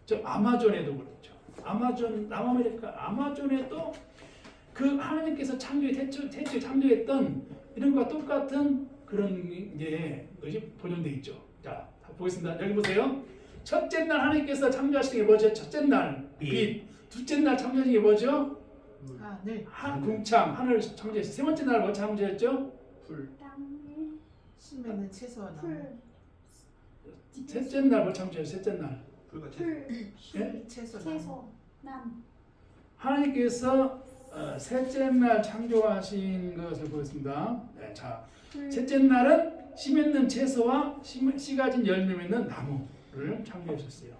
저 아마존에도 그렇죠. 아마존, 남아메리카 아마존에도 그 하나님께서 태초에 창조했던 이런 것과 똑같은 그런 게 것이 보존되어 있죠. 자, 보겠습니다. 여기 보세요. 첫째 날 하나님께서 창조하신 게 뭐죠? 첫째 날 빛. 둘째 날 창조하신 게 뭐죠? 하늘. 궁창, 하늘을 창조했어요. 세 번째 날 뭐 창조했죠? 불. 심에는 채소와 나무. 셋째 날 뭐 창조했어요? 셋째 날. 불과 예? 채소 남. 하나님께서 셋째 날 창조하신 것을 보겠습니다. 네, 자, 셋째 날은 씨 맺는 채소와 씨 가진 열매 맺는 나무를 창조하셨어요.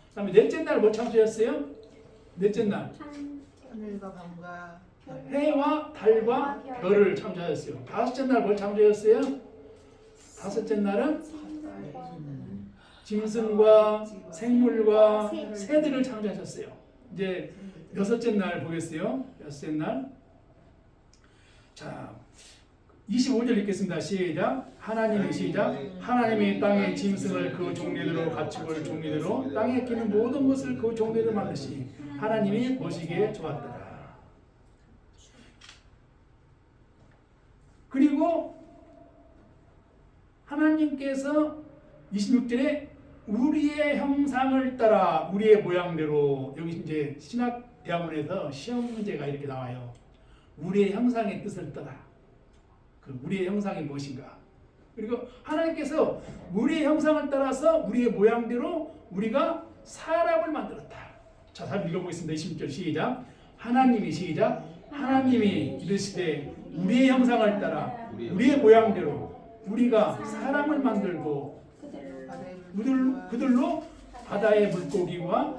그다음에 넷째 날 뭐 창조했어요? 넷째 날 하늘과 밤과 해와 달과 별을 창조하셨어요. 다섯째 날 뭘 창조했어요? 다섯째 날은 짐승과 생물과 새들을 창조하셨어요. 이제 여섯째 날 보겠어요. 여섯째 날. 자, 25절 읽겠습니다. 시작. 하나님의 시작. 하나님이 땅의 짐승을 그 종류대로 가축을 종류대로 땅에 끼는 모든 것을 그 종류대로 만드시 하나님이 보시기에 좋았더라. 그리고 하나님께서 26절에 우리의 형상을 따라 우리의 모양대로, 여기 이제 신학대학원에서 시험 문제가 이렇게 나와요. 우리의 형상의 뜻을 따라. 그 우리의 형상이 무엇인가? 그리고 하나님께서 우리의 형상을 따라서 우리의 모양대로 우리가 사람을 만들었다. 자, 다시 읽어보겠습니다. 26절 시작. 하나님이 시작. 하나님이 이르시되 우리의 형상을 따라 우리의 모양대로 우리가 사람을 만들고 그들로 바다의 물고기와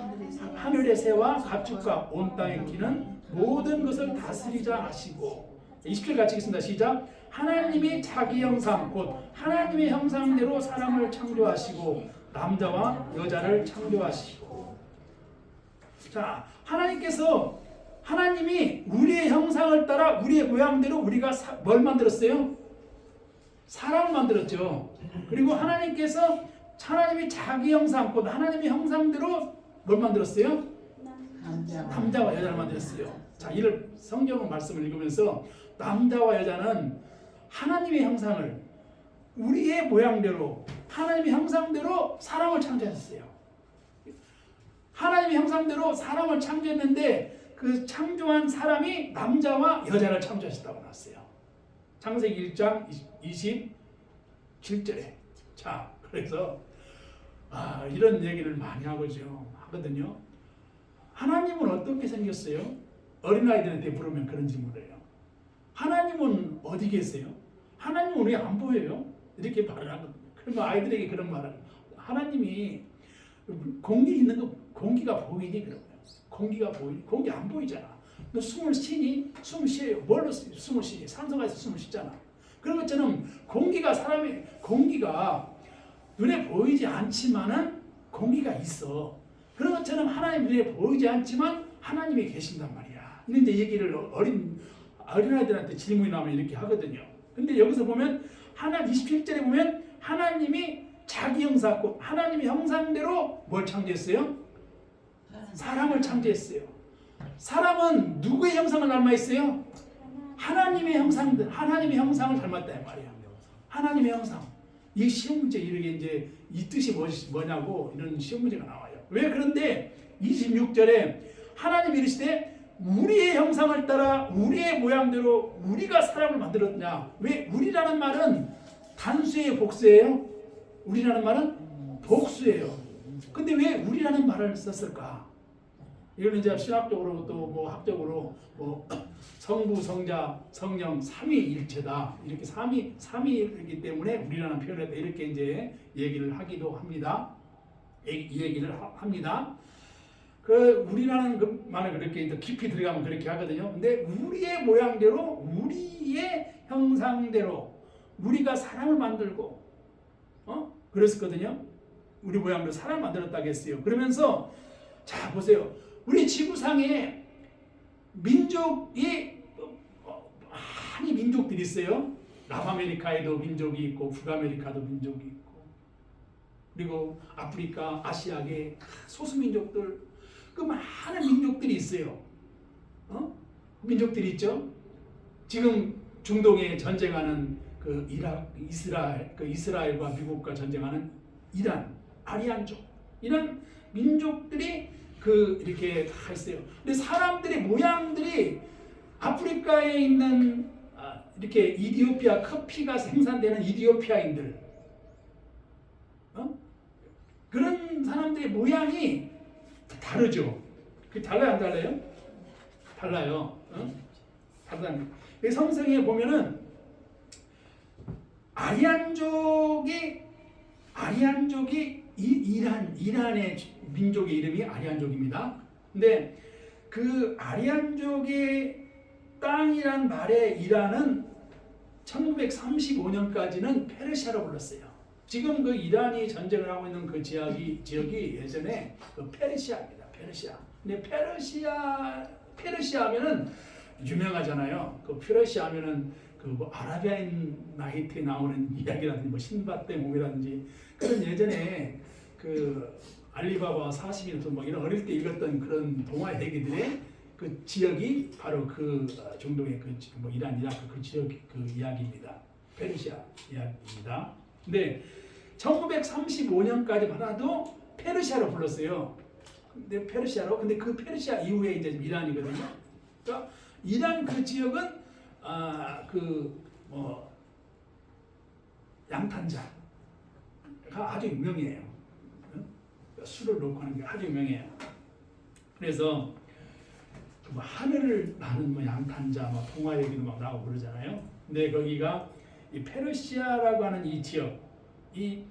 하늘의 새와 가축과 온 땅에 기는 모든 것을 다스리자 하시고. 20절 같이 읽겠습니다. 시작. 하나님이 자기 형상 곧 하나님의 형상대로 사람을 창조하시고 남자와 여자를 창조하시고. 자, 하나님이 우리의 형상을 따라 우리의 모양대로 우리가 뭘 만들었어요? 사람을 만들었죠. 그리고 하나님이 자기 형상 곧 하나님의 형상대로 뭘 만들었어요? 남자와 여자를 만들었어요. 자, 이를 성경 말씀을 읽으면서 남자와 여자는 하나님의 형상을 우리의 모양대로 하나님의 형상대로 사람을 창조했어요. 하나님의 형상대로 사람을 창조했는데 그 창조한 사람이 남자와 여자를 창조하셨다고 나왔어요. 창세기 1장 27절에. 자, 그래서 이런 얘기를 많이 하거든요. 하나님은 어떻게 생겼어요? 어린아이들한테 물으면 그런 질문을 해요. 하나님은 어디 계세요? 하나님은 왜 안 보여요? 이렇게 말을 하거든요. 그러면 아이들에게 그런 말을, 하나님이 공기 있는 거 공기가 보이니? 그러고요. 공기가 보이니? 공기 안 보이잖아. 너 숨을 쉬니? 숨을 쉬어요. 뭘로 숨을 쉬니? 산소가 있어 숨을 쉬잖아. 그런 것처럼 공기가 눈에 보이지 않지만은 공기가 있어. 그런 것처럼 하나님 눈에 보이지 않지만 하나님이 계신단 말이야. 이런 이제 얘기를 어린아이들한테 질문이 나오면 이렇게 하거든요. 근데 여기서 보면 27절에 보면 하나님이 자기 형상, 하나님의 형상대로 뭘 창조했어요? 사람을 창조했어요. 사람은 누구의 형상을 닮아있어요? 하나님의 형상을 닮았다 말이야. 하나님의 형상. 이 시험 문제 이렇게 이제 이 뜻이 뭐냐고 이런 시험 문제가 나와요. 왜 그런데 26절에 하나님이 이르시되 우리의 형상을 따라 우리의 모양대로 우리가 사람을 만들었냐? 왜 우리라는 말은 단수예요, 복수예요? 우리라는 말은 복수예요. 근데 왜 우리라는 말을 썼을까? 이거는 이제 신학적으로 또 뭐 학적으로 뭐 성부, 성자, 성령 삼위일체다. 이렇게 삼위이기 때문에 우리라는 표현을 했다. 이렇게 이제 얘기를 하기도 합니다. 이 얘기를 합니다. 그 우리라는 그 말을 그렇게 이제 깊이 들어가면 그렇게 하거든요. 근데 우리의 모양대로, 우리의 형상대로 우리가 사람을 만들고, 그랬었거든요. 우리 모양대로 사람을 만들었다고 했어요. 그러면서 자 보세요. 우리 지구상에 민족이 많이 민족들이 있어요. 남아메리카에도 민족이 있고 북아메리카도 민족이 있고 그리고 아프리카, 아시아계 소수민족들, 그 많은 민족들이 있어요. 민족들이 있죠. 지금 중동에 전쟁하는 그 이스라엘과 미국과 전쟁하는 이란, 아리안족, 이런 민족들이 이렇게 다 있어요. 근데 사람들의 모양들이 아프리카에 있는 이렇게 이디오피아 커피가 생산되는 이디오피아인들, 그런 사람들의 모양이 다르죠. 그 달라요, 안 달라요? 달라요. 달라요. 성경에 보면은 아리안족이 이란의 민족의 이름이 아리안족입니다. 근데 그 아리안족의 땅이란 말의 이란은 1935년까지는 페르시아로 불렀어요. 지금 그 이란이 전쟁을 하고 있는 그 지역이 예전에 그 페르시아입니다. 페르시아. 근데 페르시아 하면은 유명하잖아요. 그 페르시아 하면은 뭐 아라비아인 나이트에 나오는 이야기라든지 뭐 신밧드 몸이라든지 그런 예전에 그 알리바바 40인 뭐 이런 어릴 때 읽었던 그런 동화 얘기들의 그 지역이 바로 그 중동의 뭐 이란, 이라크 그 지역 그 이야기입니다. 페르시아 이야기입니다. 근데 1935년까지만 해도 페르시아로 불렀어요. 근데 그 페르시아 이후에 이제 이란이거든요. 그러니까 이란 그 지역은 양탄자가 아주 유명해요. 술을 놓고 하는 게 아주 유명해요. 그래서 뭐 하늘을 나는 뭐 양탄자, 뭐 동화 얘기도 막 나오고 그러잖아요. 근데 거기가 이 페르시아라고 하는 이 지역, 이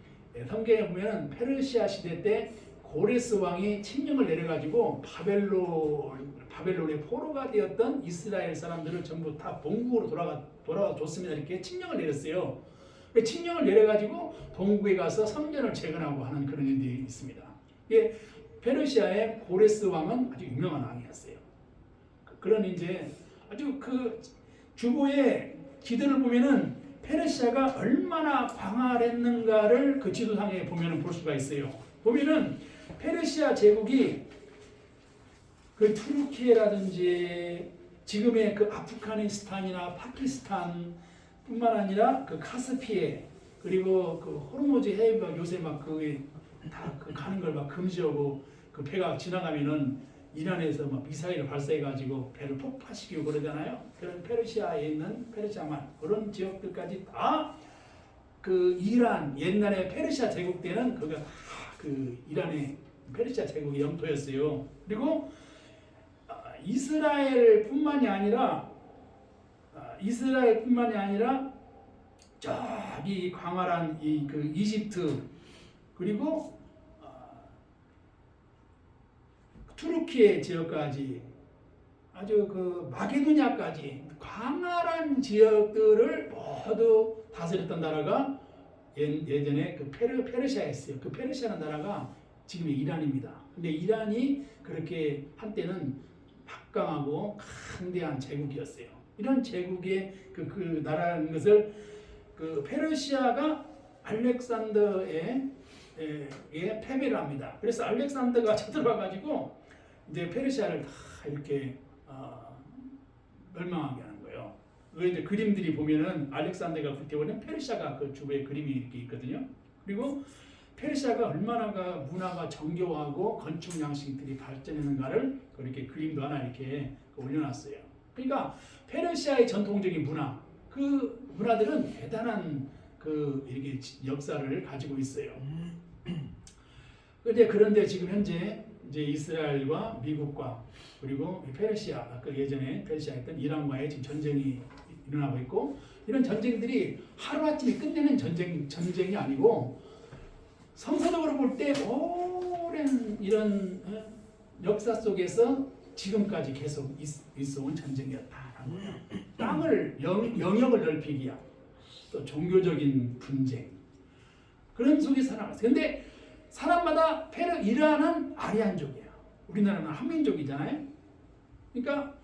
성경에 보면 페르시아 시대 때 고레스 왕이 칙령을 내려가지고 바벨론의 포로가 되었던 이스라엘 사람들을 전부 다 본국으로 돌아가 줬습니다. 이렇게 칙령을 내렸어요. 칙령을 내려가지고 본국에 가서 성전을 재건하고 하는 그런 일들이 있습니다. 페르시아의 고레스 왕은 아주 유명한 왕이었어요. 그런 이제 아주 그 주보의 지도를 보면은 페르시아가 얼마나 광활했는가를 그 지도상에 보면은 볼 수가 있어요. 보면은 페르시아 제국이 그 투르키예라든지 지금의 그 아프가니스탄이나 파키스탄뿐만 아니라 그 카스피해 그리고 그 호르무즈 해협 요새 막 다 가는 걸 막 금지하고 그 배가 지나가면은 이란에서 막 미사일을 발사해가지고 배를 폭파시키고 그러잖아요. 그런 페르시아에 있는 페르시아만 그런 지역들까지 다 그 이란 옛날에 페르시아 제국 때는 그가 다 그 이란의 페르시아 제국의 영토였어요. 그리고 이스라엘뿐만이 아니라 저기 광활한 그 이집트 그리고 투르키의 지역까지 아주 그 마게도냐까지 광활한 지역들을 모두 다스렸던 나라가 예전에 그 페르시아였어요. 그 페르시아라는 나라가 지금의 이란입니다. 근데 이란이 그렇게 한때는 막강하고 강대한 제국이었어요. 이런 제국의 그 나라라는 것을 그 페르시아가 알렉산더의 패배를 합니다. 그래서 알렉산더가 쳐들어와가지고 이제 페르시아를 다 이렇게 멸망하게 하는 거예요. 그 이제 그림들이 보면은 알렉산더가 불태우는 페르시아가 그 주변에 그림이 이렇게 있거든요. 그리고 페르시아가 얼마나 문화가 정교하고 건축 양식들이 발전했는가를 그렇게 그림도 하나 이렇게 올려놨어요. 그러니까 페르시아의 전통적인 문화, 그 문화들은 대단한 그 이렇게 역사를 가지고 있어요. 그런데 지금 현재 이제 이스라엘과 미국과 그리고 페르시아, 그 예전에 페르시아였던 이란과의 지금 전쟁이 일어나고 있고 이런 전쟁들이 하루아침에 끝내는 전쟁이 아니고 성서적으로 볼 때 오랜 이런 역사 속에서 지금까지 계속 있어온 전쟁이었다라는 거예요. 땅을 영역을 넓히기 위한 또 종교적인 분쟁 그런 속에 살아갔어요. 근데 사람마다 이란은 아리안족이에요. 우리나라는 한민족이잖아요. 그러니까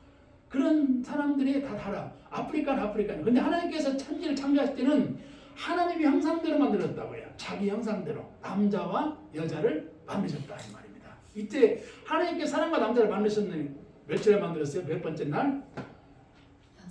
그런 사람들이 다 달라. 아프리카는. 근데 하나님께서 천지를 창조하실 때는 하나님이 형상대로 만들었다고요. 자기 형상대로 남자와 여자를 만드셨다 이 말입니다. 이때 하나님께 사람과 남자를 만드셨는데 며칠에 만들었어요? 몇 번째 날?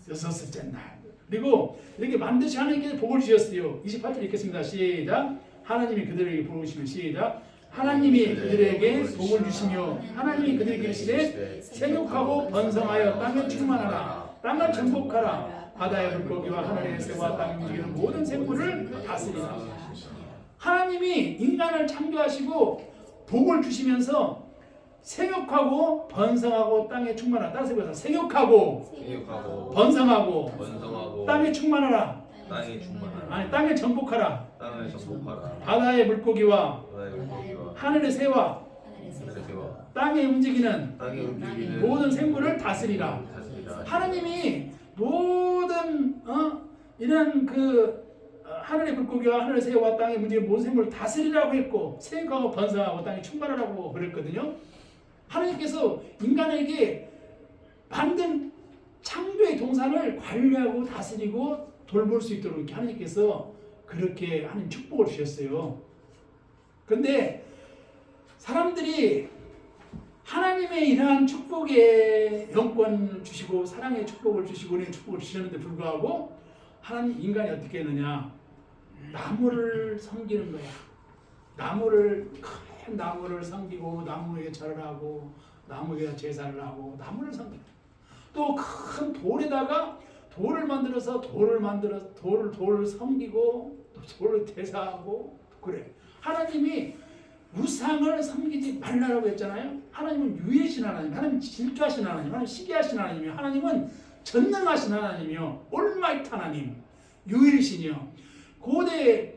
여섯째 날. 그리고 이렇게 만드시 하나님께 복을 주셨어요. 28절 읽겠습니다. 시작. 하나님이 그들에게 복을 주시면 시작. 하나님이 그들에게 복을 주시며 하나님이 그들에게 이르시되 생육하고 번성하여 땅을 충만하라. 땅을 정복하라. 바다의 물고기와 하늘의 새와 땅에 움직이는 모든 생물을 다스리라. 하나님이 인간을 창조하시고 복을 주시면서 생육하고 번성하고 땅에 충만하라. 따라서 해보세요. 생육하고 번성하고 땅에 충만하라. 아니 땅에 정복하라. 바다의 물고기와 하늘의 새와 땅에 움직이는 모든 생물을 다스리라. 하나님이 모든 이런 하늘의 물고기와 하늘의 새와 땅에 움직이는 모든 생물을 다스리라고 했고 생육하고 번성하고 땅에 충만하라고 그랬거든요. 하나님께서 인간에게 만든 창조의 동산을 관리하고 다스리고 돌볼 수 있도록 이렇게 하나님께서 그렇게 하나님 축복을 주셨어요. 그런데 사람들이 하나님의 이러한 축복의 영권 주시고 사랑의 축복을 주시고 은혜의 축복을 주셨는데 불구하고 하나님 인간이 어떻게 했느냐? 나무를 섬기는 거야. 큰 나무를 섬기고 나무에 절을 하고 나무에 제사를 하고 나무를 섬기고 또 큰 돌에다가 돌을 만들어서 돌을 섬기고 또 돌을 제사하고 그래. 하나님이 우상을 섬기지 말라고 했잖아요. 하나님은 유일신 하나님, 하나님 질투하신 하나님, 하나님 시기하신 하나님이요. 하나님은 전능하신 하나님이요, 올마이트 하나님, 유일신이요. 고대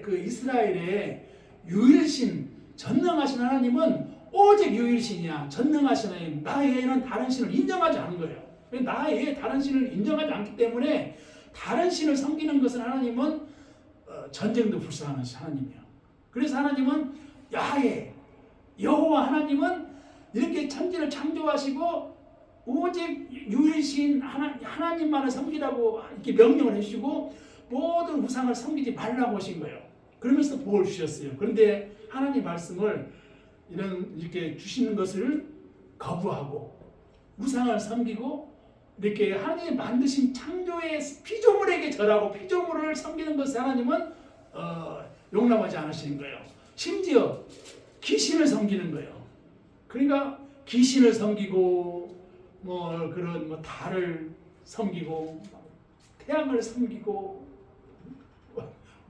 이스라엘의 유일신, 전능하신 하나님은 오직 유일신이야. 전능하신 하나님. 나 외에는 다른 신을 인정하지 않은 거예요. 나 외에 다른 신을 인정하지 않기 때문에 다른 신을 섬기는 것은 하나님은 전쟁도 불사하는 하나님이에요. 그래서 하나님은 야훼, 여호와 하나님은 이렇게 천지를 창조하시고 오직 유일신 하나님만을 섬기라고 이렇게 명령을 해주시고 모든 우상을 섬기지 말라고 하신 거예요. 그러면서 복을 주셨어요. 그런데 하나님 말씀을 이렇게 주시는 것을 거부하고 우상을 섬기고 이렇게 하나님이 만드신 창조의 피조물에게 절하고 피조물을 섬기는 것을 하나님은 용납하지 않으시는 거예요. 심지어 귀신을 섬기는 거예요. 그러니까 귀신을 섬기고 달을 섬기고 태양을 섬기고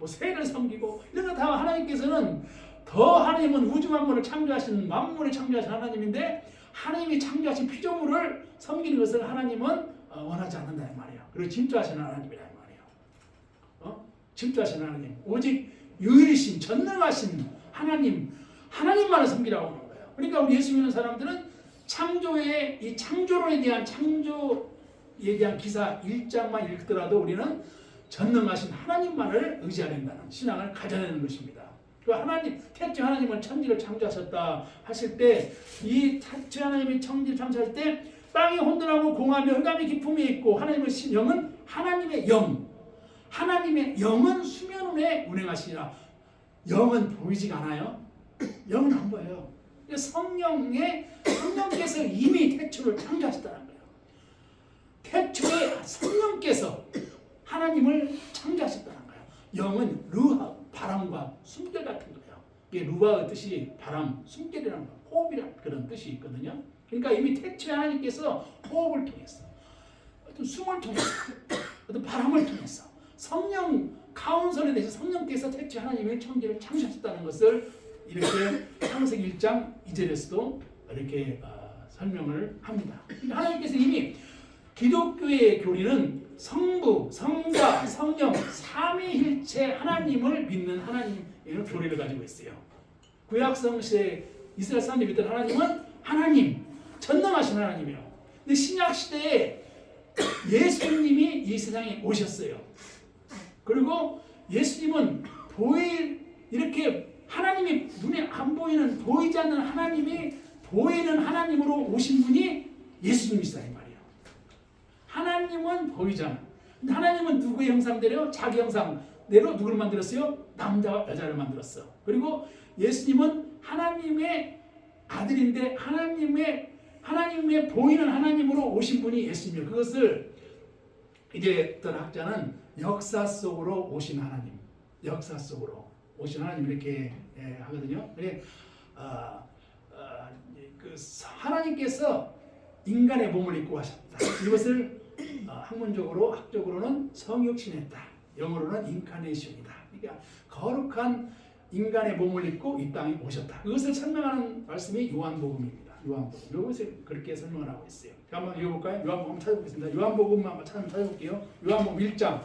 새를 섬기고 이런 거 다 하나님께서는 하나님은 우주 만물을 창조하신 만물을 창조하신 하나님인데 하나님이 창조하신 피조물을 섬기는 것을 하나님은 원하지 않는다 이 말이에요. 그리고 질투하시는 하나님이라 이 말이에요. 질투하시는 하나님, 오직 유일신 전능하신 하나님만을 섬기라고 하는 거예요. 그러니까 우리 예수 믿는 사람들은 이 창조론에 대한 기사 1장만 읽더라도 우리는 전능하신 하나님만을 의지해야 된다는 신앙을 가져야 되는 것입니다. 그 태초 하나님은 천지를 창조하셨다 하실 때, 이 태초 하나님이 천지를 창조하실 때 땅이 혼돈하고 공하며 흑암이 깊음에 있고 하나님의 영은 하나님의 영은 수면 위에 운행하시니라. 영은 보이지가 않아요. 영은 안 보여요. 성령께서 이미 태초를 창조하셨다는 거예요. 태초에 성령께서 하나님을 창조하셨다는 거예요. 영은 루하, 바람과 숨결 같은 거예요. 이게 루하의 뜻이 바람, 숨결이라는 거, 호흡이라는 그런 뜻이 있거든요. 그러니까 이미 태초에 하나님께서 호흡을 통해서, 어떤 숨을 통해서, 어떤 바람을 통해서 성령 카운슬에 대해서 성령께서 태초에 하나님의 천지를 창조하셨다는 것을 이렇게 창세기 1장 2절에서도 이렇게 설명을 합니다. 그러니까 하나님께서 이미 기독교의 교리는 성부, 성자, 성령 삼위일체 하나님을 믿는 하나님의 교리를 가지고 있어요. 구약성시대 이스라엘 사람들이 믿던 하나님은 하나님, 전능하신 하나님이에요. 근데 신약시대에 예수님이 이 세상에 오셨어요. 그리고 예수님은 이렇게 하나님이 눈에 안 보이는, 보이지 않는 하나님이 보이는 하나님으로 오신 분이 예수님이시다 이 말이에요. 하나님은 보이지 않아. 하나님은 누구의 형상대로? 자기 형상대로 누구를 만들었어요? 남자와 여자를 만들었어. 그리고 예수님은 하나님의 아들인데 하나님의 보이는 하나님으로 오신 분이 예수님이에요. 그것을 이제 어떤 학자는 역사 속으로 오신 하나님, 역사 속으로 오신 하나님 이렇게 하거든요. 그래, 그 하나님께서 인간의 몸을 입고 하셨다. 이것을 학문적으로는 성육신했다. 영어로는 인카네이션이다. 그러니까 거룩한 인간의 몸을 입고 이 땅에 오셨다. 그것을 설명하는 말씀이 요한복음입니다. 요한복음. 이것을 그렇게 설명을 하고 있어요. 한번 읽어볼까요? 요한복음 한번 찾아보겠습니다. 요한복음 한번 찾아볼게요. 요한복음 1장.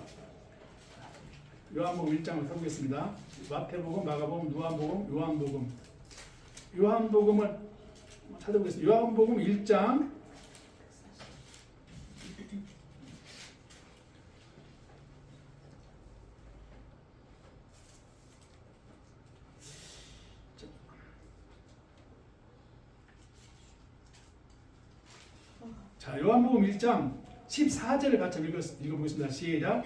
요한복음 1장을 찾아보겠습니다. 마태복음, 마가복음, 누가복음, 요한복음. 요한복음을 찾아보겠습니다. 요한복음 1장. 자, 요한복음 1장 14절을 같이 읽어보겠습니다. 시작.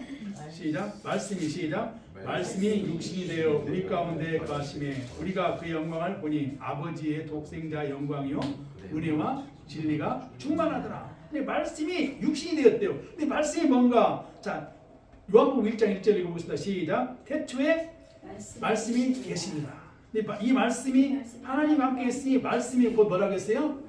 말씀이 시작. 말씀이 육신이 되어 우리 가운데 거하심에 우리가 그 영광을 보니 아버지의 독생자 영광이요 은혜와 진리가 충만하더라. 근데 말씀이 육신이 되었대요. 근데 말씀이 뭔가? 자, 요한복음 1장 1절 읽어보겠습니다. 시작. 태초에 말씀이 계십니다. 근데 이 말씀이 하나님과 함께 있으니 말씀이 곧 뭐라고 했어요?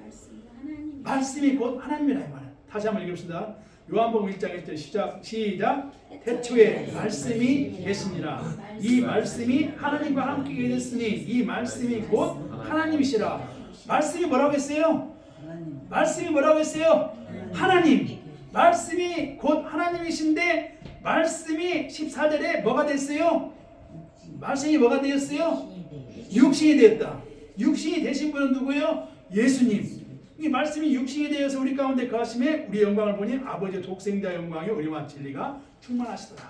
말씀이 곧 하나님이라 말이에요. 다시 한번 읽읍시다. 요한복음 1장 1절 시작. 태초에 말씀이 계시니라. 이 말씀이 하나님과 함께 계셨으니 이 말씀이 곧 하나님이시라. 말씀이 뭐라고 했어요? 말씀이 뭐라고 했어요? 하나님. 말씀이 곧 하나님이신데 말씀이 14절에 뭐가 됐어요? 말씀이 뭐가 되었어요? 육신이 되었다. 육신이 되신 분은 누구예요? 예수님. 이 말씀이 육신이 되어서 우리 가운데 거하심에 우리 영광을 보니 아버지의 독생자 영광이 은혜와 진리가 충만하시더라.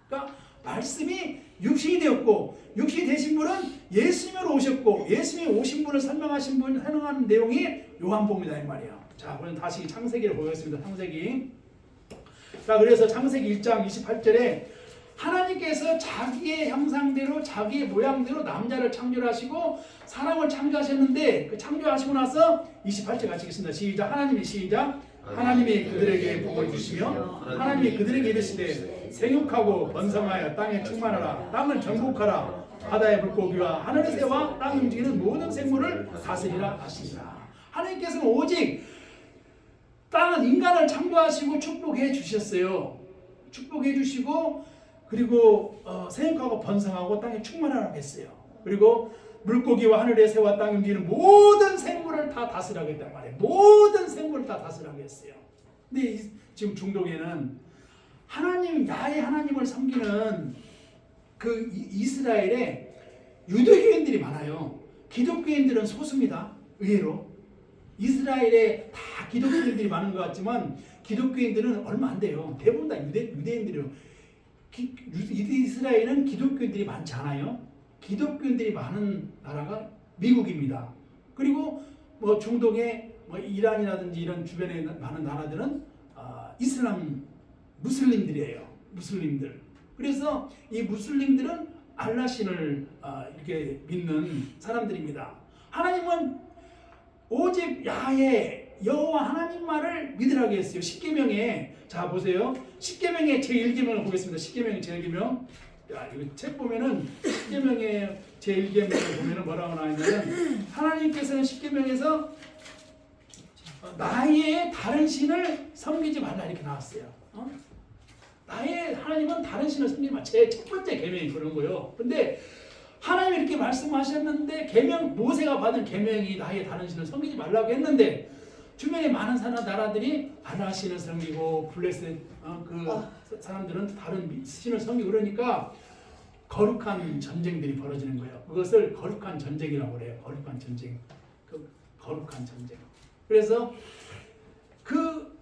그러니까 말씀이 육신이 되었고 육신이 되신 분은 예수님으로 오셨고 예수님이 오신 분을 설명하는 내용이 요한복음이다 이 말이에요. 자, 그럼 다시 창세기를 보겠습니다. 창세기. 자, 그래서 창세기 1장 28절에 하나님께서 자기의 형상대로 자기의 모양대로 남자를 창조하시고 사람을 창조하셨는데 그 창조하시고 나서 28절 같이 읽겠습니다. 시작. 하나님이 시작. 하나님이 그들에게 복을 주시며 하나님이 그들에게 이르시되 생육하고 번성하여 땅에 충만하라. 땅을 정복하라. 바다의 물고기와 하늘의 새와 땅 움직이는 모든 생물을 다스리라 하시니라. 하나님께서는 오직 땅은 인간을 창조하시고 축복해 주셨어요. 축복해 주시고 그리고 생육하고 번성하고 땅에 충만하라고 했어요. 그리고 물고기와 하늘의 새와 땅에 움직이는 모든 생물을 다 다스리라고 했단 말이에요. 모든 생물을 다 다스리라고 했어요. 근데 지금 중동에는 하나님, 야훼 하나님을 섬기는 그 이스라엘에 유대교인들이 많아요. 기독교인들은 소수입니다. 의외로. 이스라엘에 다 기독교인들이 많은 것 같지만 기독교인들은 얼마 안 돼요. 대부분 다 유대인들이에요. 이스라엘은 기독교인들이 많지 않아요. 기독교인들이 많은 나라가 미국입니다. 그리고 뭐 중동의 뭐 이란이라든지 이런 주변에 많은 나라들은 이슬람 무슬림들이에요. 무슬림들. 그래서 이 무슬림들은 알라신을 이렇게 믿는 사람들입니다. 하나님은 오직 야훼 여호와 하나님만을 믿으라고 했어요. 십계명에 자 보세요. 십계명의 제1계명을 보겠습니다. 십계명의 제1계명. 야, 이거 책 보면은 십계명의 제1계명을 보면은 뭐라고 나와 있냐면 하나님께서는 십계명에서 나의 다른 신을 섬기지 말라 이렇게 나왔어요. 나의 하나님은 다른 신을 섬기지 마. 제 첫 번째 계명이 그런 거예요. 근데 하나님이 이렇게 말씀하셨는데 계명 모세가 받은 계명이 나의 다른 신을 섬기지 말라고 했는데 주변에 많은 나라들이 바라 신을 섬기고 블레셋 그 사람들은 다른 신을 섬기고 그러니까 거룩한 전쟁들이 벌어지는 거예요. 그것을 거룩한 전쟁이라고 그래요. 거룩한 전쟁. 거룩한 전쟁. 그래서 그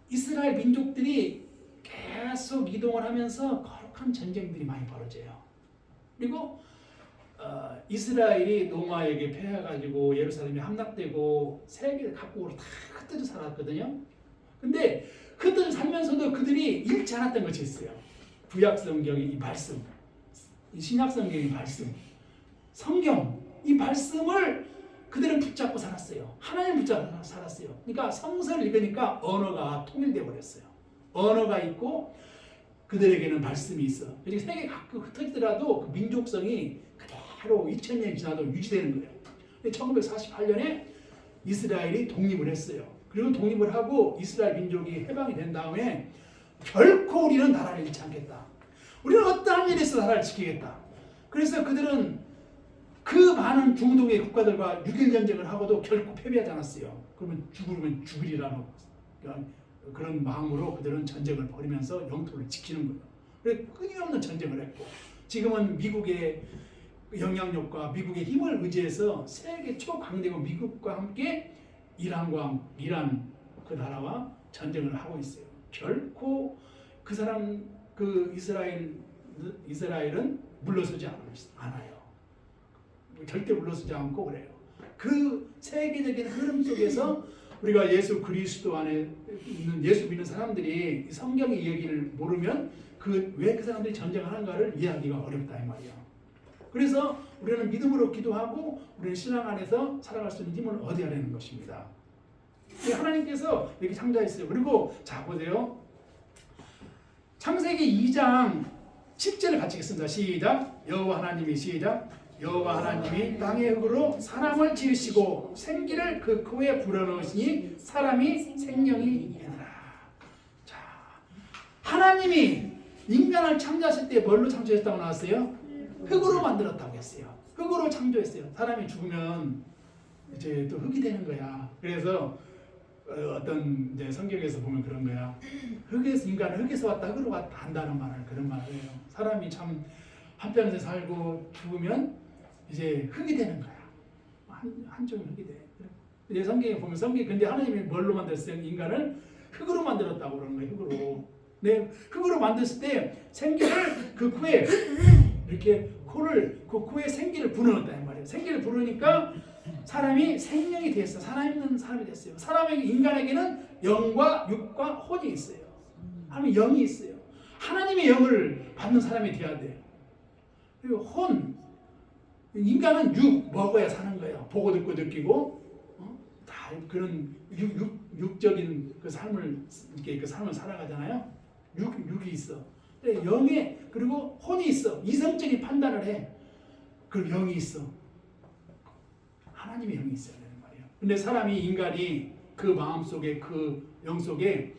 이스라엘 민족들이 계속 이동을 하면서 거룩한 전쟁들이 많이 벌어져요. 그리고 이스라엘이 로마에게 패해가지고 예루살렘이 함락되고 세계 각국으로 다 흩어져 살았거든요. 근데 그들 살면서도 그들이 잃지 않았던 것이 있어요. 구약 성경의 이 말씀, 이 신약 성경의 말씀, 성경 이 말씀을 그들은 붙잡고 살았어요. 하나님 붙잡고 살았어요. 그러니까 성서를 읽으니까 언어가 통일돼 버렸어요. 언어가 있고 그들에게는 말씀이 있어. 그리고 세계 각국 흩어지더라도 그 민족성이 그대로 2000년이 지나도 유지되는 거예요. 1948년에 이스라엘이 독립을 했어요. 그리고 독립을 하고 이스라엘 민족이 해방이 된 다음에 결코 우리는 나라를 잃지 않겠다. 우리는 어떠한 일에서 나라를 지키겠다. 그래서 그들은 그 많은 중동의 국가들과 6.1 전쟁을 하고도 결코 패배하지 않았어요. 그러면 죽으면 죽으리라는 그런 마음으로 그들은 전쟁을 벌이면서 영토를 지키는 거예요. 그래서 끊임없는 전쟁을 했고 지금은 미국의 영향력과 미국의 힘을 의지해서 세계 초강대국 미국과 함께 이란 그 나라와 전쟁을 하고 있어요. 결코 그 사람 그 이스라엘은 물러서지 않아요. 절대 물러서지 않고 그래요. 그 세계적인 흐름 속에서 우리가 예수 그리스도 안에 있는 예수 믿는 사람들이 성경의 이야기를 모르면 왜 그 사람들이 전쟁을 하는가를 이해하기가 어렵다 이 말이야. 그래서 우리는 믿음으로 기도하고 우리는 신앙 안에서 살아갈 수 있는 힘을 얻어야 되는 것입니다. 하나님께서 이렇게 창조했어요. 그리고 자 보세요. 창세기 2장 10절을 같이 읽습니다. 시작. 여호와 하나님이 시작. 여호와 하나님이 땅의 흙으로 사람을 지으시고 생기를 그 코에 불어넣으시니 사람이 생명이 되더라. 자, 하나님이 인간을 창조하실 때 뭘로 창조했다고 나왔어요? 흙으로 만들었다고 했어요. 흙으로 창조했어요. 사람이 죽으면 이제 또 흙이 되는 거야. 그래서 어떤 이제 성경에서 보면 그런 거야. 인간은 흙에서 왔다 흙으로 갔다 한다는 말을 그런 말을 해요. 사람이 참 한편에서 살고 죽으면 이제 흙이 되는 거야. 한쪽은 흙이 돼. 이제 성경에 보면 근데 하나님이 뭘로 만들었어요? 인간을 흙으로 만들었다고 그러는 거예요. 흙으로. 네, 흙으로 만들었을 때 생기를 그 코에 이렇게 그 코에 생기를 불어넣었다 이 말이에요. 생기를 불으니까 사람이 생명이 됐어. 살아있는 사람이 됐어요. 인간에게는 영과 육과 혼이 있어요. 하나님 영이 있어요. 하나님의 영을 받는 사람이 돼야 돼요. 그리고 인간은 육 먹어야 사는 거예요. 보고 듣고 느끼고 다 그런 육적인 그 삶을 이렇게 그 삶을 살아가잖아요. 육이 있어. 그리고 혼이 있어. 이성적인 판단을 해. 그리고 영이 있어. 하나님의 영이 있어야 되는 말이에요. 근데 인간이 그 마음 속에 그 영 속에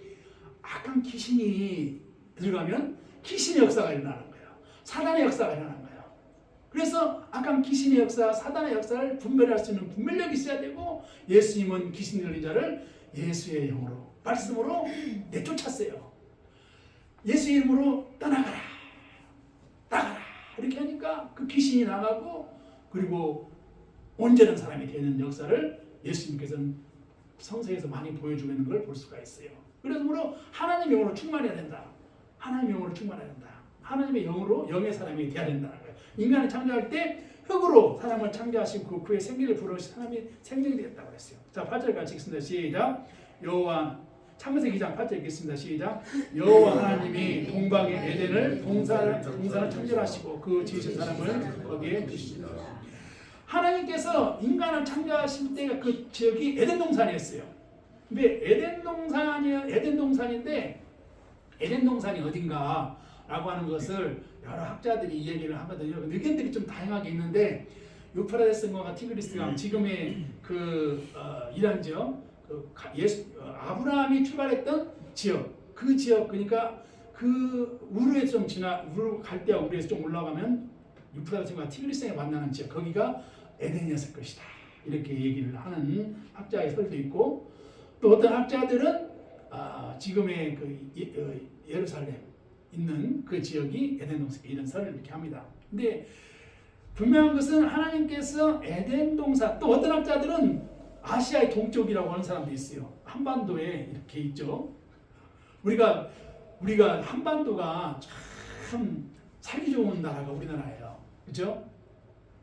악한 귀신이 들어가면 귀신의 역사가 일어나는 거예요. 사단의 역사가 일어나는 거예요. 그래서 악한 귀신의 역사, 사단의 역사를 분별할 수 있는 분별력이 있어야 되고 예수님은 귀신 들린 자를 예수의 영으로 말씀으로 내쫓았어요. 예수 이름으로 떠나가라. 나가라. 이렇게 하니까 그 귀신이 나가고 그리고 온전한 사람이 되는 역사를 예수님께서는 성서에서 많이 보여주고 있는 걸 볼 수가 있어요. 그러므로 하나님의 영으로 충만해야 된다. 하나님의 영으로 충만해야 된다. 하나님의 영으로 영의 사람이 되어야 된다는 거예요. 인간을 창조할 때 흙으로 사람을 창조하시고 그의 생기를 불어넣으신 사람이 생명이 되었다고 했어요. 자, 8절 같이 읽습니다. 시작. 창세기 2장 8절 읽겠습니다. 시작. 여호와 하나님이 동방의 에덴을 동산을 창조하시고 그 지으신 사람을 거기에 두시니라. 하나님께서 인간을 창조하실 때가 그 지역이 에덴 동산이었어요. 근데 에덴 동산인데 에덴 동산이 어딘가라고 하는 것을 여러 학자들이 이 얘기를 하거든요. 의견들이 좀 다양하게 있는데 유프라데스 강과 티그리스 강 지금의 이란 지역 아브라함이 출발했던 지역 그 지역 그러니까 그 우르에서 우르 갈대와 우르에서 좀 올라가면 유프라데스과 티그리스강에 만나는 지역 거기가 에덴이었을 것이다 이렇게 얘기를 하는 학자의 설도 있고 또 어떤 학자들은 지금의 예루살렘 있는 그 지역이 에덴 동산 이런 설을 이렇게 합니다. 근데 분명한 것은 하나님께서 에덴 동산 또 어떤 학자들은 아시아의 동쪽이라고 하는 사람도 있어요. 한반도에 이렇게 있죠. 우리가 한반도가 참 살기 좋은 나라가 우리나라예요. 그렇죠?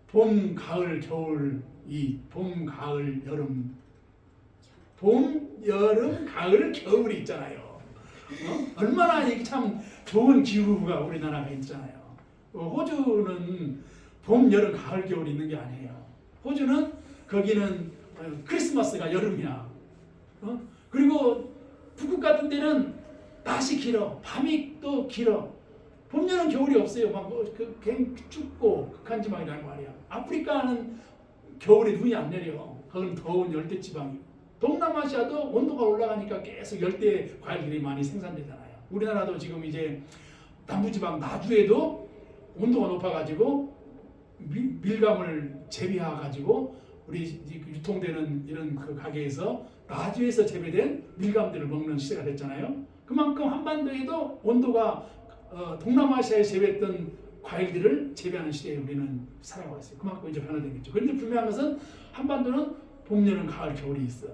봄, 가을, 겨울 봄, 가을, 여름 봄, 여름, 가을, 겨울이 있잖아요. 얼마나 이게 참 좋은 기후가 우리나라가 있잖아요. 호주는 봄, 여름, 가을, 겨울이 있는 게 아니에요. 호주는 거기는 크리스마스가 여름이야. 그리고 북극 같은 데는 낮이 길어, 밤이 또 길어. 봄, 여름, 겨울이 없어요. 막 굉장히 춥고 극한 지방이라는 말이야. 아프리카는 겨울에 눈이 안 내려. 거기는 더운 열대 지방이고. 동남아시아도 온도가 올라가니까 계속 열대 과일들이 많이 생산되잖아요. 우리나라도 지금 이제 남부지방 나주에도 온도가 높아가지고 밀감을 재배해가지고 우리 유통되는 이런 그 가게에서 나주에서 재배된 밀감들을 먹는 시대가 됐잖아요. 그만큼 한반도에도 온도가 동남아시아에 재배했던 과일들을 재배하는 시대에 우리는 살아가고 있어요. 그만큼 이제 변화되겠죠. 그런데 분명한 것은 한반도는 봄, 여름, 가을, 겨울이 있어.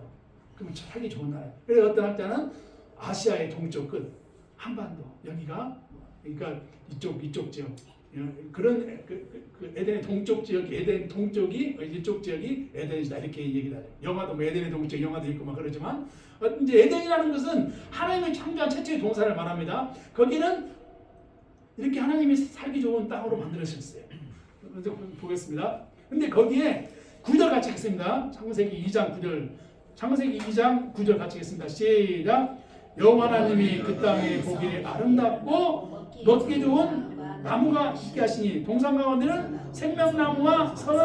그럼 살기 좋은 나라예요. 그래서 어떤 학자는 아시아의 동쪽 끝, 한반도 여기가 그러니까 이쪽 지역 그런 그 에덴의 동쪽 지역, 에덴 동쪽이 이쪽 지역이 에덴이다 이렇게 얘기를 해요. 영화도 뭐 에덴의 동쪽 영화도 있고 막 그러지만 이제 에덴이라는 것은 하나님의 창조한 최초의 동산을 말합니다. 거기는 이렇게 하나님이 살기 좋은 땅으로 만들어졌어요. 먼저 보겠습니다. 근데 거기에 9절 같이 읽습니다. 창세기 2장 9절. 창세기 2장 9절 같이 읽습니다. 시작. 여호와 하나님이 그 땅에 보기에 아름답고 먹기 좋은 나무가 있게 하시니 동산 가운데는 생명나무와 선을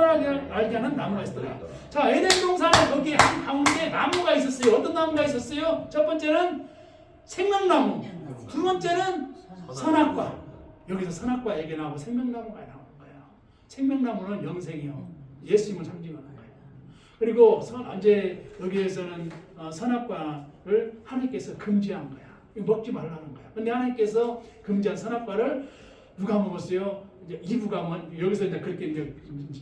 알게 하는 나무가 있더라. 자, 에덴 동산에 거기 한 가운데 나무가 있었어요. 어떤 나무가 있었어요? 첫 번째는 생명나무, 두 번째는 선악과. 여기서 선악과 얘기 나오고 생명나무가 나오는 거예요. 생명나무는 영생이요, 예수님을 상징하는 거예요. 그리고 이제 여기에서는 선악과를 하나님께서 금지한 거야. 먹지 말라는 거야. 근데 하나님께서 금지한 선악과를 누가 먹었어요? 이제 이브가 여기서 이제 그렇게 이제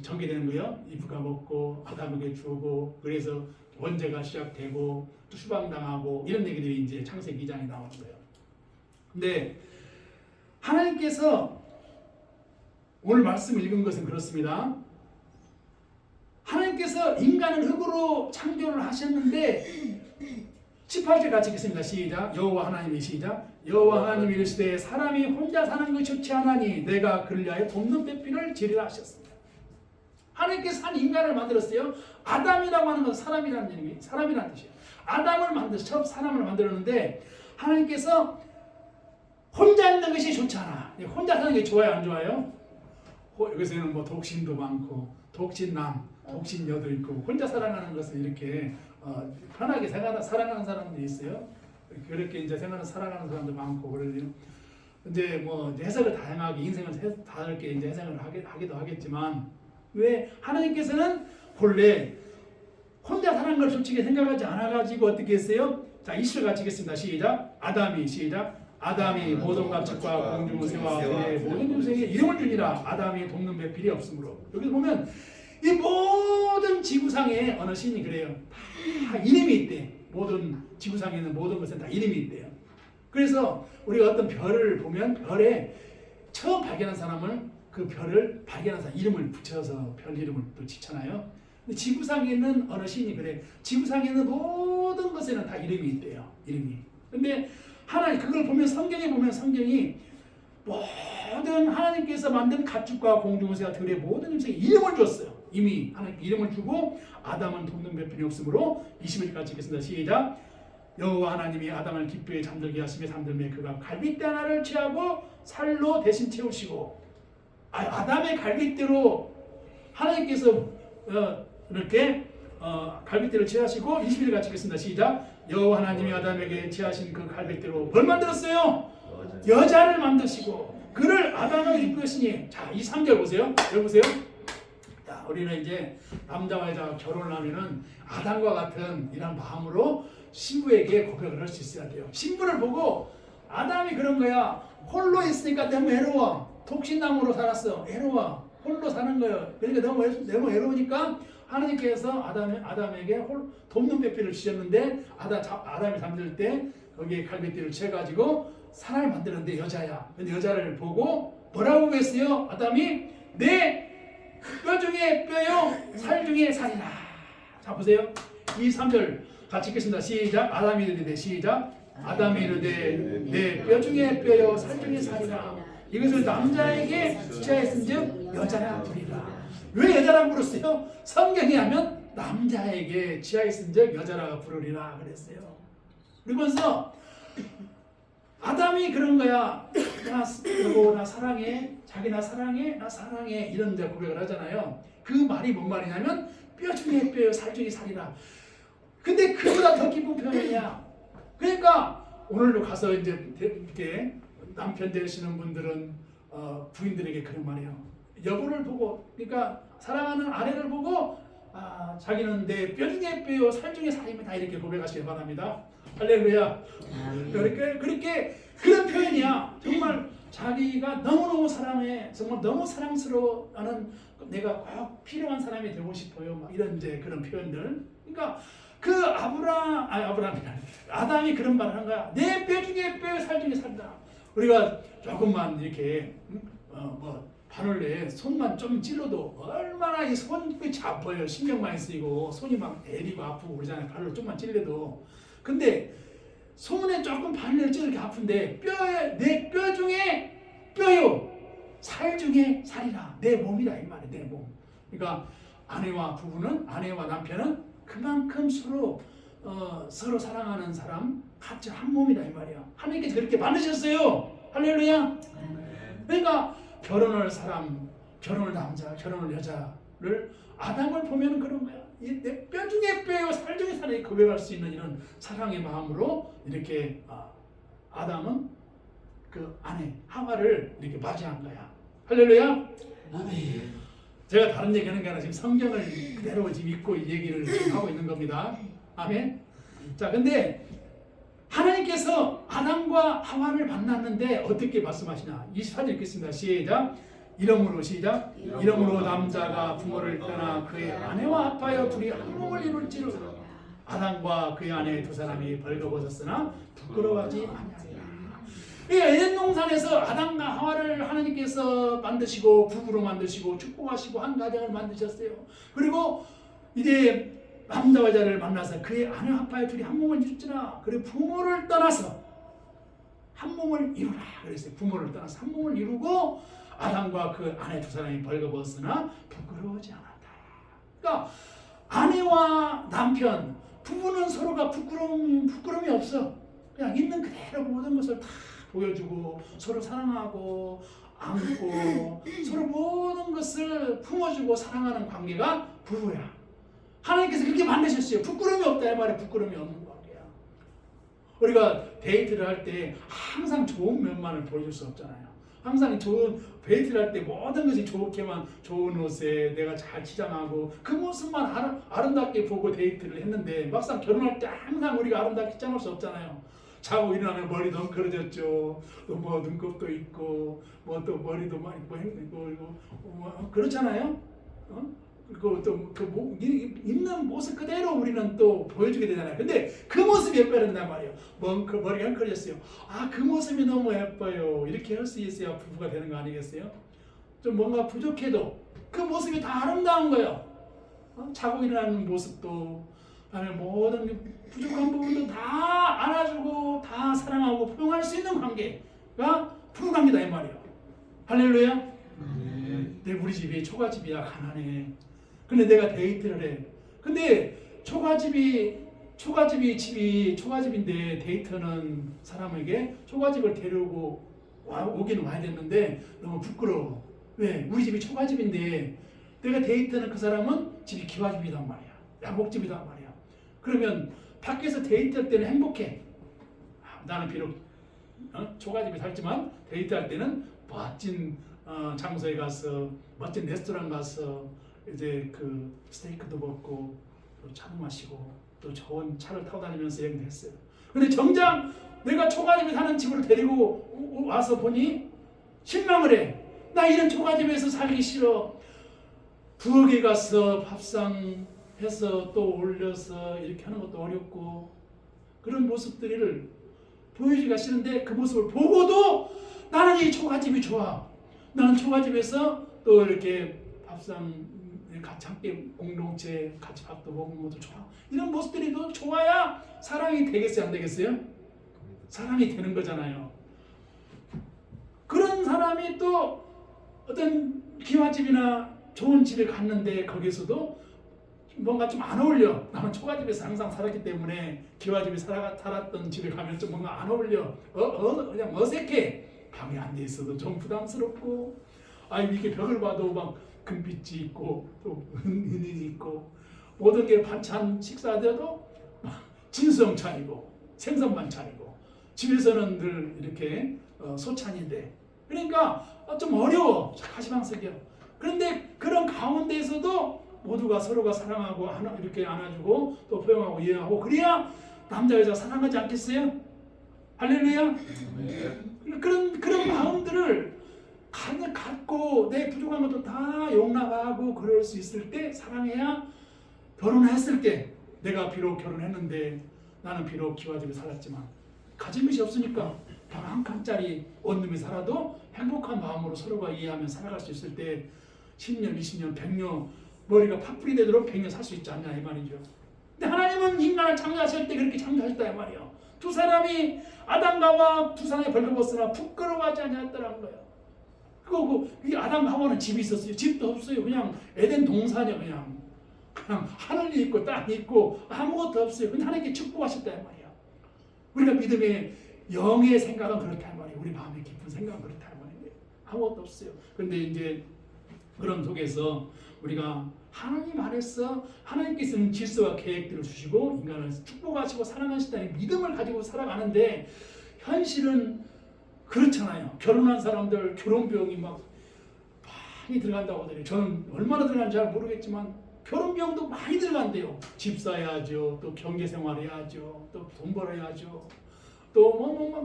전개되는 거예요. 이브가 먹고 아담에게 주고 그래서 원죄가 시작되고 또 추방당하고 이런 얘기들이 이제 창세기 2장에 나오는 거예요. 근데 하나님께서 오늘 말씀 읽은 것은 그렇습니다. 하나님께서 인간을 흙으로 창조를 하셨는데 18절 같이 읽겠습니다. 시작. 여호와 하나님이 시작. 여호와 하나님이 이르시되 사람이 혼자 사는 것이 좋지 않으니 내가 그를 위하여 돕는 배필을 지으라 하셨습니다. 하나님께서 한 인간을 만들었어요. 아담이라고 하는 건 사람이라는 의미, 사람이라는 뜻이에요. 아담을 처음 사람을 만들었는데 하나님께서 혼자 있는 것이 좋지 않아. 혼자 사는 게 좋아요, 안 좋아요? 여기서는 뭐 독신도 많고 독신남, 독신여도 있고 혼자 살아가는 것을 이렇게 편하게 살아가는 사람들이 있어요. 그렇게 이제 살아가는 사람도 많고 그러죠. 이제 뭐 해석을 다양하게 인생을 다르게 이제 해석을 하기도 하겠지만 왜 하나님께서는 본래 혼자 사는 걸 솔직히 생각하지 않아가지고 어떻게 했어요? 자, 20절 같이 읽겠습니다. 시작. 아담이 시작. 아담이 모든 가축과 공중새와 들의 모든 짐승에게 이름을 주니라. 아담이 돕는 배필이 없으므로. 여기 보면 이 모든 지구상에 어느 신이 그래요. 다 이름이 있대. 모든 지구상에 있는 모든 것은 다 이름이 있대요. 그래서 우리가 어떤 별을 보면 별에 처음 발견한 사람은 그 별을 발견한 사람 이름을 붙여서 별 이름을 또 짓잖아요. 근데 지구상에 있는 어느 신이 그래. 지구상에 있는 모든 것에는 다 이름이 있대요. 이름이. 근데 하나님 그걸 보면 성경에 보면 성경이 모든 하나님께서 만든 가축과 공중새와 들의 모든 짐승에 이름을 줬어요. 이미 하나님 이름을 주고 아담은 돕는 배필이 없으므로 21절까지 읽겠습니다. 시작. 여호와 하나님이 아담을 기쁘게 잠들게 하시며 잠들매 그가 갈빗대 하나를 취하고 살로 대신 채우시고 아담의 갈빗대로 하나님께서 이렇게 갈빗대를 취하시고 21절 같이 읽겠습니다. 시작. 여호와 하나님이 아담에게 취하신 그 갈빗대로 뭘 만들었어요? 여자를 만드시고 그를 아담에게 이끄시니. 자, 이 3절 보세요. 여기 보세요. 자, 우리는 이제 남자와 여자가 결혼을 하면은 아담과 같은 이런 마음으로 신부에게 고백을 할 수 있어야 돼요. 신부를 보고 아담이 그런 거야. 홀로 있으니까 너무 외로워. 독신남으로 살았어. 외로워. 홀로 사는 거예요. 그러니까 너무 외로우니까 하나님께서 아담에게 돕는 배필을 주셨는데 아담이 잠들 때 거기에 갈빗대를 채가지고 사람을 만드는데 여자야. 근데 여자를 보고 뭐라고 했어요? 아담이 내 뼈 중에 뼈요 살 중에 살이라. 자 보세요. 이 3절 같이 읽겠습니다. 시작. 아담이 이르되 시작. 아담이 이르되 내 뼈 중에 뼈요 살 중에 살이라. 이것을 남자에게 취하였은즉 여자라 부리라. 왜 여자라 부르세요? 성경이 하면 남자에게 취하였은즉 여자라 부르리라 그랬어요. 그러면서 아담이 그런 거야. 여보 나 사랑해. 자기 나 사랑해. 나 사랑해. 이런 데 고백을 하잖아요. 그 말이 뭔 말이냐면 뼈 중에 뼈요 살 중에 살이라. 근데 그보다 더 깊은 표현이야. 그러니까 오늘도 가서 이제 이렇게 남편 되시는 분들은 부인들에게 그런 말이에요. 여보를 보고, 그러니까 사랑하는 아내를 보고 자기는 내 뼈 중에 뼈요 살 중에 살이다 이렇게 고백하시기 바랍니다. 할렐루야. 그렇게 그런 표현이야. 정말 자기가 너무너무 사랑해, 정말 너무 사랑스러워, 나는 내가 꼭 필요한 사람이 되고 싶어요. 막 이런 이제 그런 표현들. 그러니까 그 아담이 그런 말을 한 거야. 내 뼈 중에 뼈, 살 중에 살다. 우리가 조금만 이렇게 바늘에 손만 좀 찔러도 얼마나 이 손끝이 아파요. 신경 많이 쓰이고 손이 막 애리고 아프고 그러잖아요. 발로 좀만 찔려도. 근데 손에 조금 바늘을 찔러 이렇게 아픈데 내 뼈 중에 뼈요, 살 중에 살이라. 내 몸이라 이 말이에요. 내 몸. 그러니까 아내와 부부는, 아내와 남편은 그만큼 서로 사랑하는 사람, 같이 한 몸이다 이 말이야. 하나님께서 그렇게 만드셨어요. 할렐루야. 그러니까 결혼할 사람, 결혼할 남자, 결혼할 여자를 아담을 보면 그런 거야. 내 뼈 중에 뼈요, 살 중에 살이 고백할 수 있는 이런 사랑의 마음으로 이렇게 아담은 그 아내 하와를 이렇게 맞이한 거야. 할렐루야. 아멘. 제가 다른 얘기하는 게 아니라 지금 성경을 그대로 지금 읽고 얘기를 지금 하고 있는 겁니다. 아멘. 자, 근데 하나님께서 아담과 하와를 만났는데 어떻게 말씀하시냐? 24절 읽겠습니다. 시작. 이러므로 시작. 이러므로 남자가 부모를 떠나 그의 아내와 합하여 둘이 한 몸을 이룰지로다. 아담과 그의 아내 두 사람이 벌거벗었으나 부끄러워하지 않았다. 이 에덴 동산에서 아담과 하와를 하나님께서 만드시고 부부로 만드시고 축복하시고 한 가정을 만드셨어요. 그리고 이제 남자와 여자를 만나서 그의 아내와 합하여 둘이 한 몸을 이룰지라. 그리고 부모를 떠나서 한 몸을 이루라 그랬어요. 부모를 떠나서 한 몸을 이루고 아담과 그 아내 두 사람이 벌거벗었으나 부끄러워하지 않았다. 그러니까 아내와 남편, 부부는 서로가 부끄러움이 없어. 그냥 있는 그대로 모든 것을 다 보여주고 서로 사랑하고 안고 서로 모든 것을 품어주고 사랑하는 관계가 부부야. 하나님께서 그렇게 만드셨어요. 부끄러움이 없다 이 말에 부끄러움이 없는 관계야. 우리가 데이트를 할 때 항상 좋은 면만을 보여줄 수 없잖아요. 항상 좋은 데이트를 할 때 모든 것이 좋게만, 좋은 옷에 내가 잘 치장하고 그 모습만 아름답게 보고 데이트를 했는데 막상 결혼할 때 항상 우리가 아름답게 치장할 수 없잖아요. 자고 일어나면 머리도 엉클어졌죠. 또 뭐 눈곱도 있고 뭐 또 머리도 막 있고 그렇잖아요. 그리고 또 있는 모습 그대로 우리는 또 보여주게 되잖아요. 근데 그 모습이 예뻐진단 말이에요. 머리가 엉클어졌어요. 그 모습이 너무 예뻐요. 이렇게 할 수 있어야 부부가 되는 거 아니겠어요? 좀 뭔가 부족해도 그 모습이 다 아름다운 거예요. 자고 일어나는 모습도, 아니면 모든 부족한 부분도 다 안아주고 다 사랑하고 포용할 수 있는 관계가 부부관계다 이 말이에요. 할렐루야. 우리 집이 초가집이야. 가난해. 근데 내가 데이트를 해. 근데 초가집인데 데이트는 사람에게 초가집을 데리고 오긴 와야 됐는데 너무 부끄러워. 왜? 우리 집이 초가집인데 내가 데이트는 그 사람은 집이 기와집이단 말이야. 양복집이단 말이야. 그러면 밖에서 데이트할 때는 행복해. 나는 비록 초가집에 살지만 데이트할 때는 멋진 장소에 가서 멋진 레스토랑 가서 이제 그 스테이크도 먹고 또 차도 마시고 또 좋은 차를 타고 다니면서 여행도 했어요. 근데 정작 내가 초가집에 사는 집으로 데리고 와서 보니 실망을 해. 나 이런 초가집에서 살기 싫어. 부엌에 가서 밥상 해서 또 올려서 이렇게 하는 것도 어렵고 그런 모습들을 보여주기가 싫은데 그 모습을 보고도 나는 이 초가집이 좋아. 나는 초가집에서 또 이렇게 밥상 같이 함께 공동체 같이 밥도 먹는 것도 좋아. 이런 모습들이 더 좋아야 사랑이 되겠어요, 안 되겠어요? 사랑이 되는 거잖아요. 그런 사람이 또 어떤 기와집이나 좋은 집에 갔는데 거기서도 뭔가 좀 안 어울려. 나는 초가집에서 항상 살았기 때문에 기와집에 살았던 집에 가면 좀 뭔가 안 어울려. 그냥 어색해. 방이 안 돼 있어도 좀 부담스럽고, 이렇게 벽을 봐도 막 금빛이 있고 또 은이 있고, 모든 게 반찬 식사돼도 진수성찬이고 생선 반찬이고, 집에서는 늘 이렇게 소찬인데, 그러니까 좀 어려워. 가시방석이야. 그런데 그런 가운데에서도 모두가 서로가 사랑하고 이렇게 안아주고 또 포용하고 이해하고, 그래야 남자 여자 사랑하지 않겠어요? 할렐루야. 그런 마음들을 갖고 내 부족한 것도 다 용납하고 그럴 수 있을 때 사랑해야, 결혼했을 때 내가 비록 결혼했는데 나는 비록 기와집에 살았지만 가진 것이 없으니까 방 한 칸짜리 원룸에 살아도 행복한 마음으로 서로가 이해하며 살아갈 수 있을 때 10년, 20년, 100년 머리가 팥불이 되도록 100년 살 수 있지 않냐 이 말이죠. 근데 하나님은 인간을 창조하실 때 그렇게 창조하셨다 이 말이에요. 두 사람이 아담과 하와 두 사람이 벌거벗으나 부끄러워하지 않았다는 거예요. 그리고 이 아담과 하와는 집이 있었어요. 집도 없어요. 그냥 에덴 동산이요. 그냥 하늘이 있고 땅이 있고 아무것도 없어요. 근데 하나님께 축복하셨다 이 말이에요. 우리가 믿음의 영의 생각은 그렇다 이 말이에요. 우리 마음의 깊은 생각은 그렇다 이 말이에요. 아무것도 없어요. 그런데 이제 그런 속에서 우리가 하나님 안에서 하나님께서는 질서와 계획들을 주시고 인간을 축복하시고 사랑하신다는 믿음을 가지고 살아가는데, 현실은 그렇잖아요. 결혼한 사람들 결혼비용이 막 많이 들어간다고 하더니, 저는 얼마나 들어가는지 잘 모르겠지만 결혼비용도 많이 들어간대요. 집 사야죠, 또 경제생활 해야죠, 또 돈 벌어야죠, 또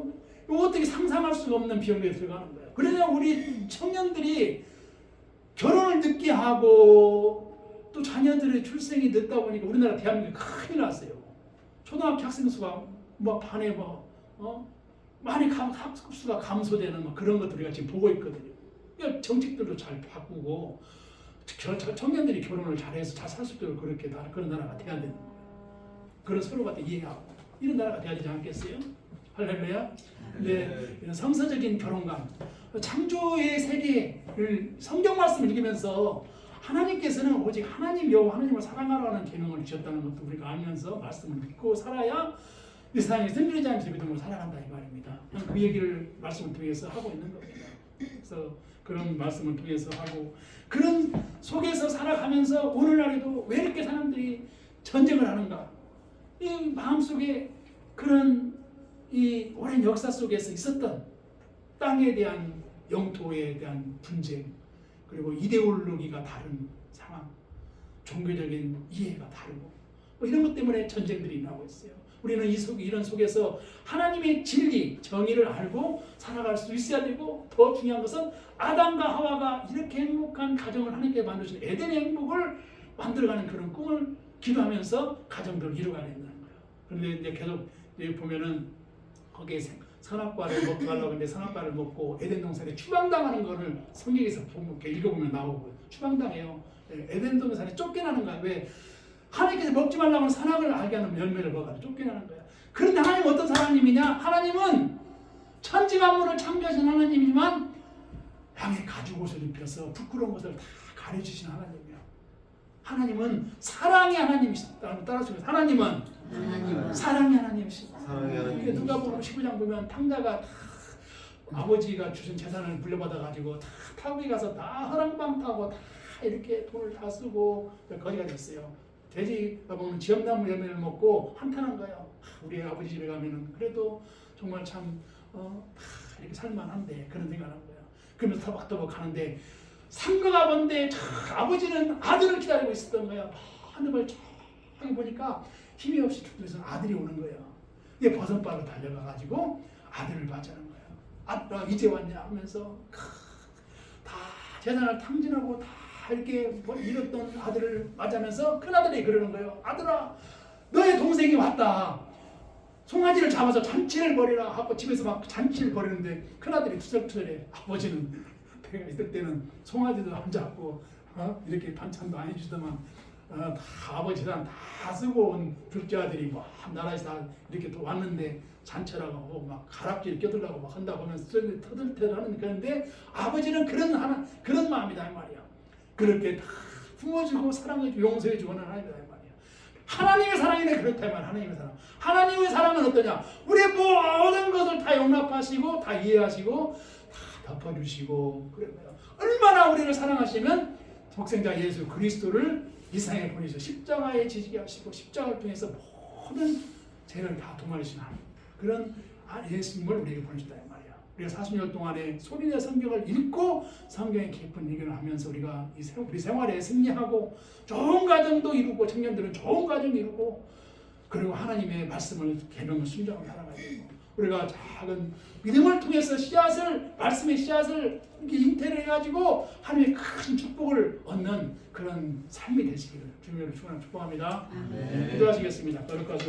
어떻게 상상할 수가 없는 비용이 들어가는 거예요. 그래서 우리 청년들이 결혼을 늦게 하고 또 자녀들의 출생이 늦다 보니까 우리나라 대한민국이 큰일 났어요. 초등학교 학생 수가 반에 많이 학습 수가 감소되는 그런 것들 우리가 지금 보고 있거든요. 그러니까 정책들도 잘 바꾸고 청년들이 결혼을 잘해서 잘 살 수 있도록 그렇게 그런 나라가 돼야 되는 거예요. 그런 서로가 이해하고 이런 나라가 돼야 되지 않겠어요? 할렐루야. 네, 이런 성서적인 결혼관, 창조의 세계를 성경 말씀을 읽으면서 하나님께서는 오직 하나님 여호와 하나님을 사랑하라는 계명을 주셨다는 것도 우리가 알면서 말씀을 믿고 살아야 이 세상에 흔들리지 않으면서 믿음으로 살아간다 이 말입니다. 그 얘기를 말씀을 통해서 하고 있는 겁니다. 그래서 그런 말씀을 통해서 하고, 그런 속에서 살아가면서 오늘날에도 왜 이렇게 사람들이 전쟁을 하는가? 이 마음속에 그런 이 오랜 역사 속에서 있었던 땅에 대한 영토에 대한 분쟁, 그리고 이데올로기가 다른 상황, 종교적인 이해가 다르고 이런 것 때문에 전쟁들이 일어나고 있어요. 우리는 이런 속에서 하나님의 진리, 정의를 알고 살아갈 수 있어야 되고, 더 중요한 것은 아담과 하와가 이렇게 행복한 가정을 하나님께 만드신 에덴의 행복을 만들어가는 그런 꿈을 기도하면서 가정들을 이루어가야 된다는 거예요. 그런데 이제 계속 보면은 거기에 선악과를 먹지 말라고 하는데 선악과를 먹고 에덴 동산에 추방당하는 거를 성경에서 읽어보면 나오고, 추방당해요. 에덴 동산에 쫓겨나는 거야. 왜? 하나님께서 먹지 말라고 하는 선악을 알게 하는 열매를 먹어서 쫓겨나는 거야. 그런데 하나님은 어떤 하나님이냐? 하나님은 천지 만물을 창조하신 하나님이지만 양의 가죽옷을 입혀서 부끄러운 것을 다 가려주신 하나님이야. 하나님은 사랑의 하나님이시다. 따라서 하나님은 사랑의 하나님이시다. 그러니까 누가복음 19장 보면 탕자가 다 아버지가 주신 재산을 물려받아가지고 다 타국에 가서 다 허랑방 타고 다 이렇게 돈을 다 쓰고 거지가 됐어요. 돼지가 먹는 지엄나무 열매를 먹고 한탄한 거예요. 우리 아버지 집에 가면은 그래도 정말 참 이렇게 살만한데, 그런 생각을 한 거예요. 그러면서 터벅터벅 하는데 상가가 본데 아버지는 아들을 기다리고 있었던 거예요. 하늘을 저기 보니까 힘이 없이 죽면서 아들이 오는 거예요. 이게 버선발로 달려가가지고 아들을 맞자는 거예요. 아빠 이제 왔냐 하면서 다 재산을 탕진하고 다 이렇게 잃었던 아들을 맞으면서 큰아들이 그러는 거예요. 아들아, 너의 동생이 왔다. 송아지를 잡아서 잔치를 벌이라 하고 집에서 막 잔치를 벌이는데 큰아들이 투덜투덜해. 아버지는 배가 있을 때는 송아지도 안 잡고 이렇게 반찬도 안 해주더만 다 아버지 산 다 쓰고 온 불자들이 뭐 나라에서 다 이렇게 또 왔는데 잔치라고 막 가락지를 껴들라고 막 한다고 하면 터들터들하는 그런데 아버지는 그런 마음이다 이 말이야. 그렇게 다 품어주고 사랑해주고 용서해주고 하는 하나님이다 이 말이야. 하나님의 사랑이네 그렇다 이 말이야. 하나님의 사랑. 하나님의 사랑은 어떠냐? 우리의 모든 것을 다 용납하시고 다 이해하시고 다 덮어주시고 그런 거예요. 얼마나 우리를 사랑하시면 독생자 예수 그리스도를 이 세상에 보내셔 십자가에 지지게 하시고 십자가를 통해서 모든 죄를 다 도말리시는 그런 예수님을 우리에게 보내셨다 이 말이야. 우리가 40년 동안에 소리내 성경을 읽고 성경의 깊은 의견을 하면서 우리가 우리 생활에 승리하고 좋은 가정도 이루고 청년들은 좋은 가정 이루고 그리고 하나님의 말씀을 계명을 순종하고 살아가야 되고 우리가 작은 믿음을 통해서 말씀의 씨앗을 이렇게 잉태를 해가지고 하나님의 큰 축복을 얻는 그런 삶이 되시기를 주님으로 축복합니다. 아멘. 기도하시겠습니다. 거룩하신